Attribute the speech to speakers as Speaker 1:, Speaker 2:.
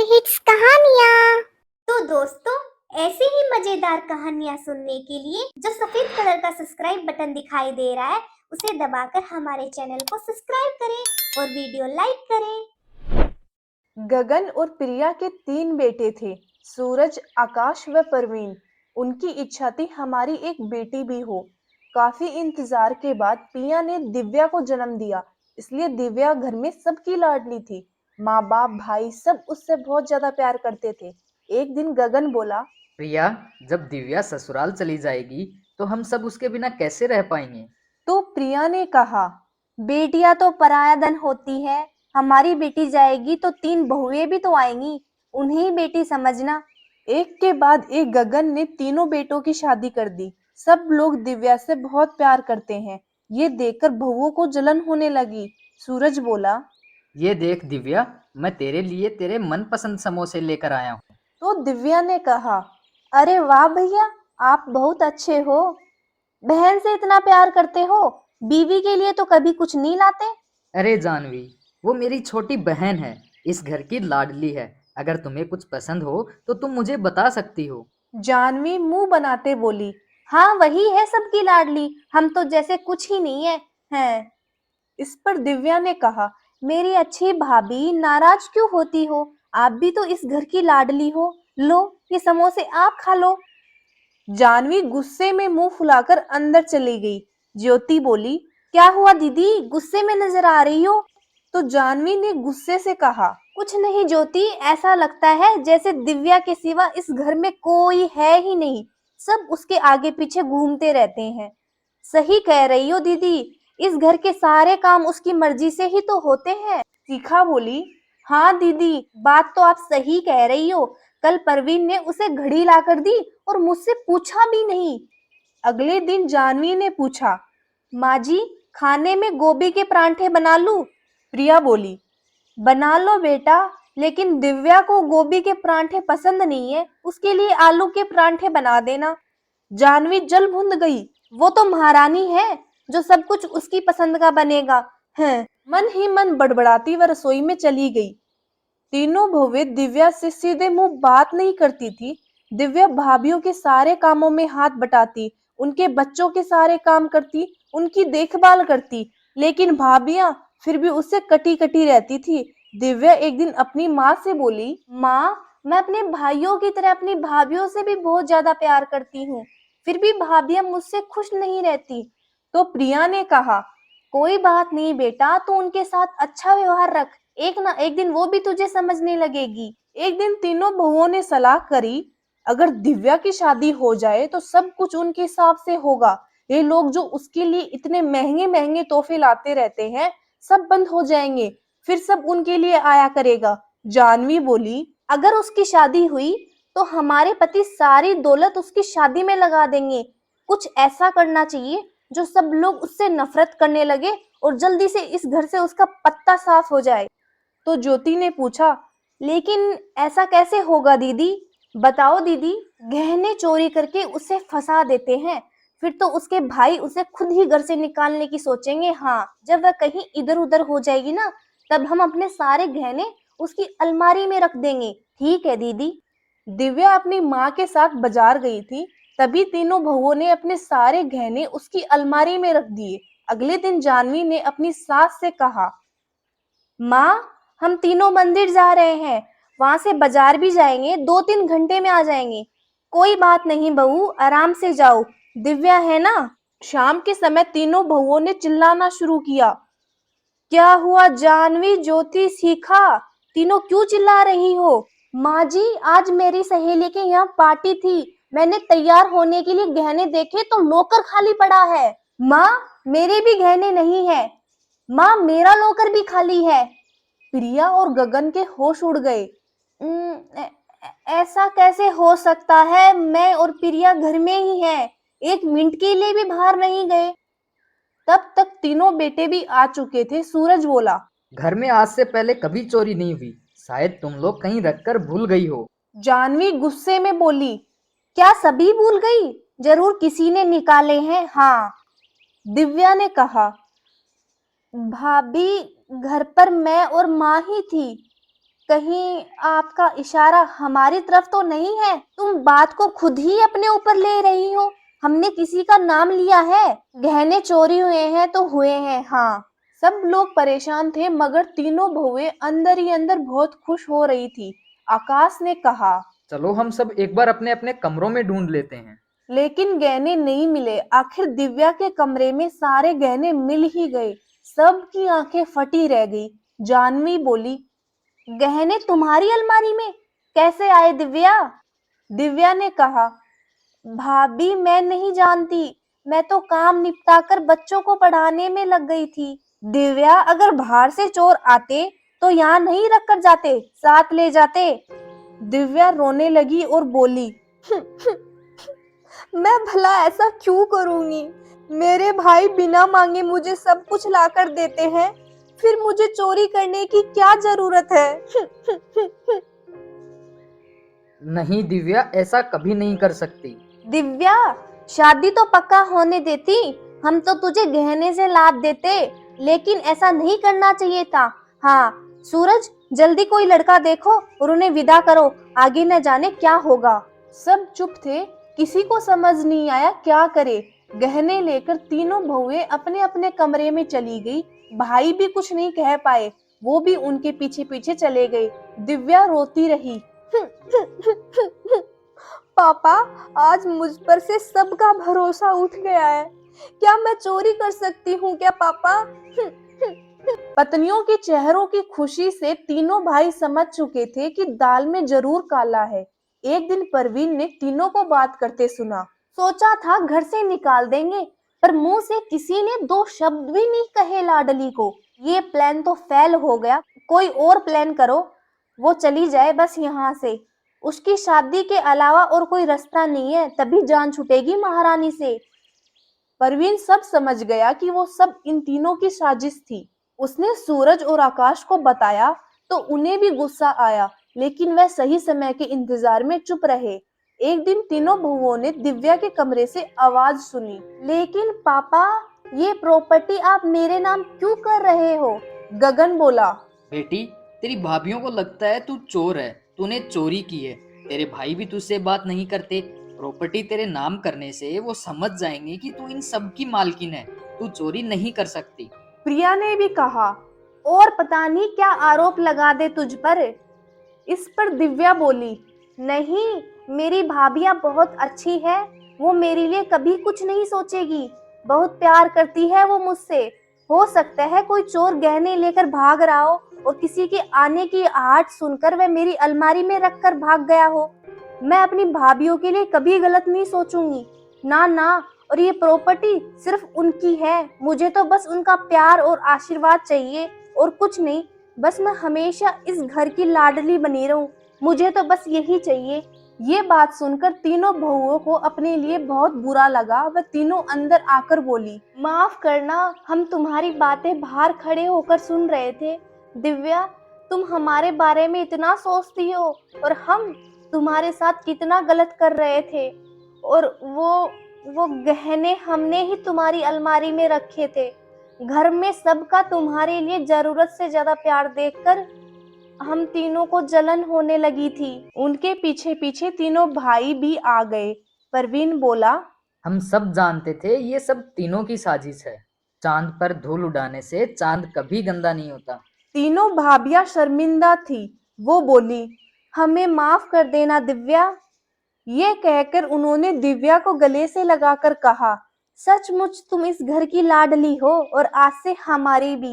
Speaker 1: Hits कहानियाँ।
Speaker 2: तो दोस्तों, ऐसे ही मजेदार कहानियाँ सुनने के लिए जो सफेद कलर का सब्सक्राइब बटन दिखाई दे रहा है उसे दबाकर हमारे चैनल को सब्सक्राइब करें और वीडियो लाइक करें।
Speaker 3: गगन और प्रिया के 3 बेटे थे, सूरज, आकाश व परवीन। उनकी इच्छा थी हमारी एक बेटी भी हो। काफी इंतजार के बाद प्रिया ने दिव्या को जन्म दिया, इसलिए दिव्या घर में सबकी लाडली थी। माँ बाप भाई सब उससे बहुत ज्यादा प्यार करते थे। एक दिन गगन बोला,
Speaker 4: प्रिया, जब दिव्या ससुराल चली जाएगी तो हम सब उसके बिना कैसे रह पाएंगे।
Speaker 3: तो प्रिया ने कहा,
Speaker 5: बेटियां तो पराया धन होती है। हमारी बेटी जाएगी तो 3 बहुएं भी तो आएंगी, उन्हें बेटी समझना।
Speaker 3: एक के बाद एक गगन ने तीनों बेटों की शादी कर दी। सब लोग दिव्या से बहुत प्यार करते हैं। ये देखकर बहुओं को जलन होने लगी। सूरज बोला,
Speaker 4: ये देख दिव्या, मैं तेरे लिए तेरे मनपसंद समोसे लेकर आया हूँ।
Speaker 3: तो दिव्या ने कहा,
Speaker 5: अरे वाह भैया, आप बहुत अच्छे हो। बहन से इतना प्यार करते हो, बीवी के लिए तो कभी कुछ नहीं लाते।
Speaker 4: अरे जानवी, वो मेरी छोटी बहन है, इस घर की लाडली है। अगर तुम्हें कुछ पसंद हो तो तुम मुझे बता सकती हो।
Speaker 3: जानवी मुंह बनाते बोली,
Speaker 5: हाँ, वही है सबकी लाडली, हम तो जैसे कुछ ही नहीं है।
Speaker 3: इस पर दिव्या ने कहा,
Speaker 5: मेरी अच्छी भाभी, नाराज क्यों होती हो? आप भी तो इस घर की लाडली हो। लो, ये समोसे आप खा लो।
Speaker 3: जानवी गुस्से में मुंह फुलाकर अंदर चली गई। ज्योति बोली,
Speaker 5: क्या हुआ दीदी, गुस्से में नजर आ रही हो?
Speaker 3: तो जानवी ने गुस्से से कहा,
Speaker 5: कुछ नहीं ज्योति, ऐसा लगता है जैसे दिव्या के सिवा इस घर में कोई है ही नहीं। सब उसके आगे पीछे घूमते रहते हैं। सही कह रही हो दीदी, इस घर के सारे काम उसकी मर्जी से ही तो होते हैं।
Speaker 3: शिखा बोली,
Speaker 5: हाँ दीदी, बात तो आप सही कह रही हो। कल परवीन ने उसे घड़ी लाकर दी और मुझसे पूछा भी नहीं।
Speaker 3: अगले दिन जानवी ने पूछा,
Speaker 5: माँ जी, खाने में गोभी के परांठे बना लूं?
Speaker 3: प्रिया बोली,
Speaker 5: बना लो बेटा, लेकिन दिव्या को गोभी के परांठे पसंद नहीं है, उसके लिए आलू के परांठे बना देना।
Speaker 3: जानवी जल भुन गई।
Speaker 5: वो तो महारानी है, जो सब कुछ उसकी पसंद का बनेगा। हैं।
Speaker 3: मन ही मन बड़बड़ाती वह रसोई में चली गई। तीनों बहुएं दिव्या से सीधे मुंह बात नहीं करती थी। दिव्या भाभीियों के सारे कामों में हाथ बटाती, उनके बच्चों के सारे काम करती, उनकी देखभाल करती, लेकिन भाभियां फिर भी उससे कटी कटी रहती थी। दिव्या एक दिन अपनी माँ से बोली,
Speaker 5: माँ, मैं अपने भाइयों की तरह अपनी भाभीियों से भी बहुत ज्यादा प्यार करती हूँ, फिर भी भाभियां मुझसे खुश नहीं रहती।
Speaker 3: तो प्रिया ने कहा,
Speaker 5: कोई बात नहीं बेटा, तू उनके साथ अच्छा व्यवहार रख, एक ना एक दिन वो भी तुझे समझने लगेगी।
Speaker 3: एक दिन तीनों बहुओं ने सलाह करी, अगर दिव्या की शादी हो जाए तो सब कुछ उनके हिसाब से होगा। ये लोग जो उसके लिए इतने महंगे महंगे तोहफे लाते रहते हैं, सब बंद हो जाएंगे, फिर सब उनके लिए आया करेगा। जानवी बोली,
Speaker 5: अगर उसकी शादी हुई तो हमारे पति सारी दौलत उसकी शादी में लगा देंगे। कुछ ऐसा करना चाहिए जो सब लोग उससे नफरत करने लगे और जल्दी से इस घर से उसका पत्ता साफ हो जाए।
Speaker 3: तो ज्योति ने पूछा,
Speaker 5: लेकिन ऐसा कैसे होगा दीदी? बताओ दीदी। गहने चोरी करके उसे फंसा देते हैं, फिर तो उसके भाई उसे खुद ही घर से निकालने की सोचेंगे। हाँ, जब वह कहीं इधर उधर हो जाएगी ना, तब हम अपने सारे गहने उसकी अलमारी में रख देंगे। ठीक है दीदी।
Speaker 3: दिव्या अपनी माँ के साथ बाजार गई थी, तभी तीनों बहुओं ने अपने सारे गहने उसकी अलमारी में रख दिए। अगले दिन जानवी ने अपनी सास से कहा,
Speaker 5: माँ, हम तीनों मंदिर जा रहे हैं, वहां से बाजार भी जाएंगे, 2-3 घंटे में आ जाएंगे। कोई बात नहीं बहू, आराम से जाओ, दिव्या है ना।
Speaker 3: शाम के समय तीनों बहुओं ने चिल्लाना शुरू किया,
Speaker 5: क्या हुआ जानवी, ज्योति, शिखा, तीनों क्यों चिल्ला रही हो? माँ जी, आज मेरी सहेली के यहाँ पार्टी थी, मैंने तैयार होने के लिए गहने देखे तो लॉकर खाली पड़ा है। माँ, मेरे भी गहने नहीं है। माँ, मेरा लॉकर भी खाली है।
Speaker 3: प्रिया और गगन के होश उड़ गए।
Speaker 5: ऐसा कैसे हो सकता है? मैं और प्रिया घर में ही हैं, एक मिनट के लिए भी बाहर नहीं गए।
Speaker 3: तब तक तीनों बेटे भी आ चुके थे। सूरज बोला,
Speaker 4: घर में आज से पहले कभी चोरी नहीं हुई, शायद तुम लोग कहीं रखकर भूल गई हो।
Speaker 3: जानवी गुस्से में बोली,
Speaker 5: क्या सभी भूल गई? जरूर किसी ने निकाले हैं। हाँ,
Speaker 3: दिव्या ने कहा,
Speaker 5: भाभी, घर पर मैं और माँ ही थी। कहीं आपका इशारा हमारी तरफ तो नहीं है? तुम बात को खुद ही अपने ऊपर ले रही हो। हमने किसी का नाम लिया है? गहने चोरी हुए हैं तो हुए हैं, हाँ।
Speaker 3: सब लोग परेशान थे मगर तीनों बहुएं अंदर ही अंदर बहुत खुश हो रही थी। आकाश ने कहा,
Speaker 4: चलो हम सब एक बार अपने अपने कमरों में ढूंढ लेते हैं।
Speaker 3: लेकिन गहने नहीं मिले। आखिर दिव्या के कमरे में सारे गहने मिल ही गए। सबकी आंखें फटी रह गई। जानवी बोली,
Speaker 5: गहने तुम्हारी अलमारी में कैसे आए दिव्या?
Speaker 3: दिव्या ने कहा,
Speaker 5: भाभी मैं नहीं जानती, मैं तो काम निपटाकर बच्चों को पढ़ाने में लग गई थी। दिव्या, अगर बाहर से चोर आते तो यहाँ नहीं रख कर जाते, साथ ले जाते।
Speaker 3: दिव्या रोने लगी और बोली,
Speaker 5: मैं भला ऐसा क्यों करूंगी? मेरे भाई बिना मांगे मुझे सब कुछ लाकर देते हैं, फिर मुझे चोरी करने की क्या जरूरत है?
Speaker 4: नहीं दिव्या, ऐसा कभी नहीं कर सकती।
Speaker 5: दिव्या, शादी तो पक्का होने देती, हम तो तुझे गहने से लाद देते, लेकिन ऐसा नहीं करना चाहिए था। हाँ सूरज, जल्दी कोई लड़का देखो और उन्हें विदा करो, आगे न जाने क्या होगा।
Speaker 3: सब चुप थे। किसी को समझ नहीं आया क्या करे। गहने लेकर तीनों बहुएं अपने अपने कमरे में चली गई। भाई भी कुछ नहीं कह पाए, वो भी उनके पीछे पीछे चले गए। दिव्या रोती रही।
Speaker 5: पापा, आज मुझ पर से सबका भरोसा उठ गया है। क्या मैं चोरी कर सकती हूँ क्या पापा?
Speaker 3: पत्नियों के चेहरों की खुशी से तीनों भाई समझ चुके थे कि दाल में जरूर काला है। एक दिन परवीन ने तीनों को बात करते सुना।
Speaker 5: सोचा था घर से निकाल देंगे, पर मुंह से किसी ने दो शब्द भी नहीं कहे लाडली को। ये प्लान तो फेल हो गया, कोई और प्लान करो। वो चली जाए बस यहाँ से, उसकी शादी के अलावा और कोई रास्ता नहीं है, तभी जान छूटेगी महारानी से।
Speaker 3: परवीन सब समझ गया कि वो सब इन तीनों की साजिश थी। उसने सूरज और आकाश को बताया तो उन्हें भी गुस्सा आया, लेकिन वह सही समय के इंतजार में चुप रहे। एक दिन तीनों बहुओं ने दिव्या के कमरे से आवाज सुनी।
Speaker 5: लेकिन पापा, ये प्रॉपर्टी आप मेरे नाम क्यों कर रहे हो?
Speaker 3: गगन बोला,
Speaker 1: बेटी, तेरी भाभीियों को लगता है तू चोर है, तूने चोरी की है। तेरे भाई भी तुझसे बात नहीं करते। प्रॉपर्टी तेरे नाम करने से वो समझ जाएंगे कि तू इन सब की मालकिन है, तू चोरी नहीं कर सकती।
Speaker 3: प्रिया ने भी कहा,
Speaker 5: और पता नहीं क्या आरोप लगा दे तुझ पर।
Speaker 3: इस पर दिव्या बोली,
Speaker 5: नहीं, मेरी भाभियाँ बहुत अच्छी है, वो मेरे लिए कभी कुछ नहीं सोचेगी। बहुत प्यार करती है वो मुझसे। हो सकता है कोई चोर गहने लेकर भाग रहा हो और किसी के आने की आहट सुनकर वह मेरी अलमारी में रखकर भाग गया हो। मैं अपनी भाभियों के लिए कभी गलत नहीं सोचूंगी, ना ना। और ये प्रॉपर्टी सिर्फ उनकी है, मुझे तो बस उनका प्यार और आशीर्वाद चाहिए और कुछ नहीं। बस मैं हमेशा इस घर की लाडली बनी रहूं, मुझे तो बस यही चाहिए।
Speaker 3: ये बात सुनकर तीनों बहुओं को अपने लिए बहुत बुरा लगा। वह तीनों अंदर आकर बोली,
Speaker 5: माफ करना, हम तुम्हारी बातें बाहर खड़े होकर सुन रहे थे। दिव्या, तुम हमारे बारे में इतना सोचती हो और हम तुम्हारे साथ कितना गलत कर रहे थे। और वो गहने हमने ही तुम्हारी अलमारी में रखे थे। घर में सबका तुम्हारे लिए जरूरत से ज्यादा प्यार देखकर हम तीनों को जलन होने लगी थी।
Speaker 3: उनके पीछे पीछे तीनों भाई भी आ गए। परवीन बोला,
Speaker 4: हम सब जानते थे ये सब तीनों की साजिश है। चांद पर धूल उड़ाने से चांद कभी गंदा नहीं होता।
Speaker 3: तीनों भाभियां शर्मिंदा थी। वो बोली,
Speaker 5: हमें माफ कर देना दिव्या।
Speaker 3: ये कहकर उन्होंने दिव्या को गले से लगाकर कहा,
Speaker 5: सचमुच तुम इस घर की लाडली हो और आज से हमारी भी।